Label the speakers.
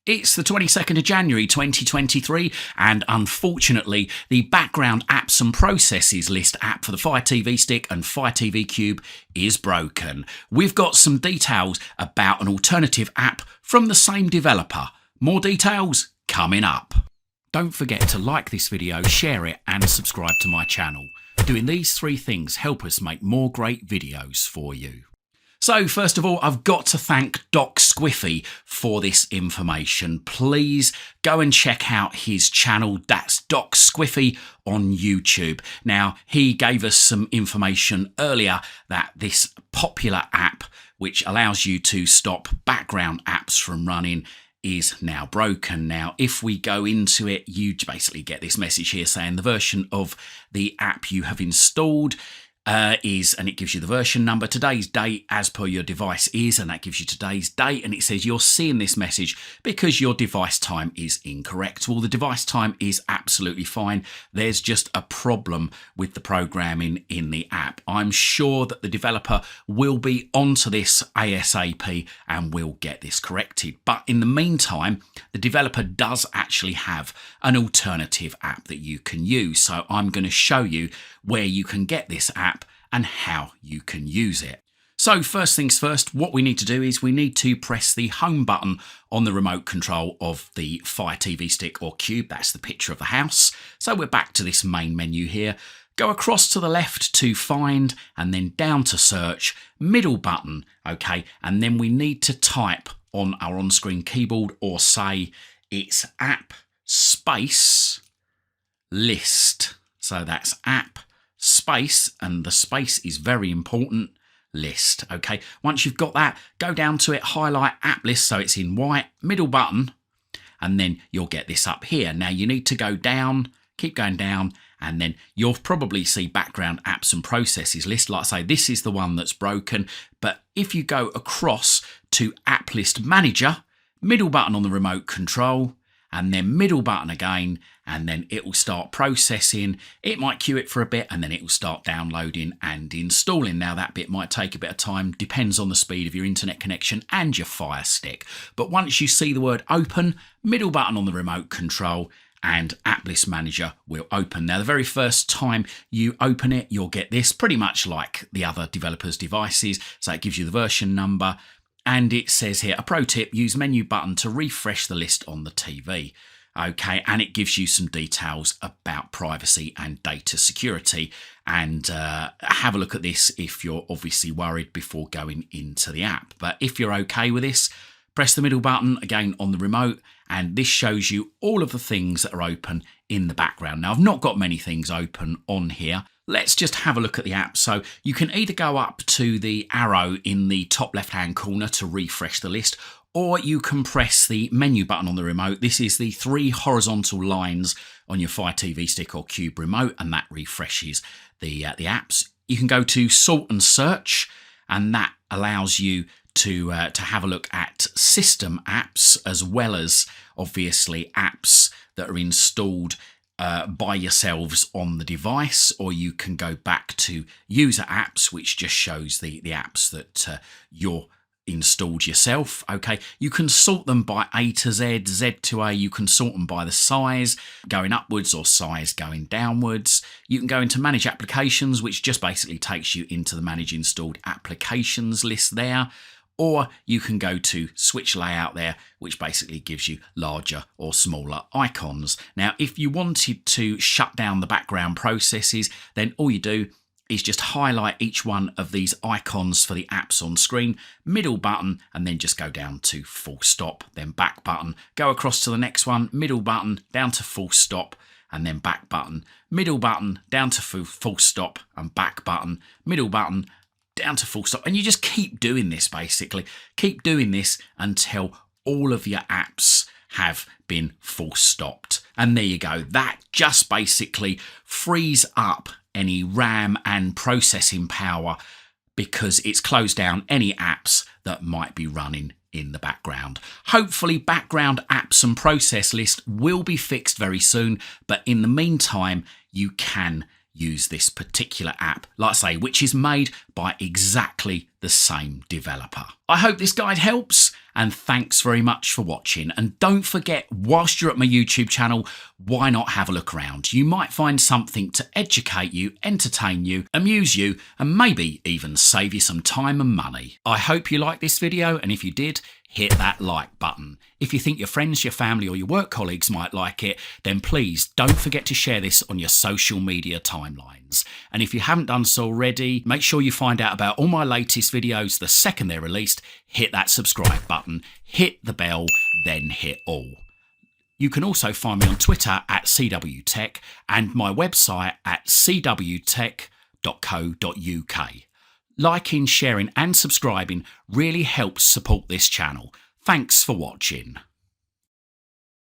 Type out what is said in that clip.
Speaker 1: It's the 22nd of January 2023, and unfortunately, the background apps and processes list app for the Fire TV Stick and Fire TV Cube is broken. We've got some details about an alternative app from the same developer. More details coming up. Don't forget to like this video, share it, and subscribe to my channel. Doing these three things help us make more great videos for you. So first of all, I've got to thank Doc Squiffy for this information. Please go and check out his channel. That's Doc Squiffy on YouTube. Now, he gave us some information earlier that this popular app, which allows you to stop background apps from running, is now broken. Now, if we go into it, you basically get this message here saying the version of the app you have installed and it gives you the version number, today's date as per your device is, and that gives you today's date, and it says you're seeing this message because your device time is incorrect. Well, the device time is absolutely fine. There's just a problem with the programming in the app. I'm sure that the developer will be onto this ASAP and will get this corrected. But in the meantime, the developer does actually have an alternative app that you can use. So I'm going to show you where you can get this app and how you can use it. So first things first, what we need to do is we need to press the home button on the remote control of the Fire TV Stick or Cube. That's the picture of the house. So we're back to this main menu here. Go across to the left to find, and then down to search, middle button, okay? And then we need to type on our on-screen keyboard or say it's app space list. So that's app space, and the space is very important, list. Okay, once you've got that, go down to it, highlight app list so it's in white, middle button, and then you'll get this up here. Now you need to go down, keep going down, and then you'll probably see background apps and processes list. Like I say, this is the one that's broken, but if you go across to app list manager, middle button on the remote control, and then middle button again, and then it will start processing. It might queue it for a bit, and then it will start downloading and installing. Now that bit might take a bit of time, depends on the speed of your internet connection and your Fire Stick. But once you see the word open, middle button on the remote control, and App List Manager will open. Now, the very first time you open it, you'll get this pretty much like the other developers' devices. So it gives you the version number, and it says here, a pro tip, use menu button to refresh the list on the TV. Okay, and it gives you some details about privacy and data security. And have a look at this if you're obviously worried before going into the app. But if you're okay with this, press the middle button again on the remote, and this shows you all of the things that are open in the background. Now, I've not got many things open on here. Let's just have a look at the app. So you can either go up to the arrow in the top left-hand corner to refresh the list, or you can press the menu button on the remote. This is the three horizontal lines on your Fire TV Stick or Cube remote, and that refreshes the apps. You can go to sort and search, and that allows you to have a look at system apps as well as obviously apps that are installed by yourselves on the device, or you can go back to user apps, which just shows the apps that you're installed yourself. Okay, you can sort them by A to Z, Z to A. You can sort them by the size going upwards or size going downwards. You can go into manage applications, which just basically takes you into the manage installed applications list there. Or you can go to switch layout there, which basically gives you larger or smaller icons. Now, if you wanted to shut down the background processes, then all you do is just highlight each one of these icons for the apps on screen, middle button, and then just go down to full stop, then back button. Go across to the next one, middle button, down to full stop, and then back button. Middle button, down to full stop, and back button. Middle button, down to full stop, and you just keep doing this. Basically keep doing this until all of your apps have been full stopped, and there you go. That just basically frees up any RAM and processing power because it's closed down any apps that might be running in the background. Hopefully background apps and process list will be fixed very soon, but in the meantime you can use this particular app, like I say, which is made by exactly the same developer. I hope this guide helps, and thanks very much for watching. And don't forget, whilst you're at my YouTube channel, why not have a look around? You might find something to educate you, entertain you, amuse you, and maybe even save you some time and money. I hope you liked this video, and if you did, hit that like button. If you think your friends, your family, or your work colleagues might like it, then please don't forget to share this on your social media timelines. And if you haven't done so already, make sure you find out about all my latest videos the second they're released. Hit that subscribe button, hit the bell, then hit all. You can also find me on Twitter at CWTech and my website at cwtech.co.uk. Liking, sharing and subscribing really helps support this channel. Thanks for watching.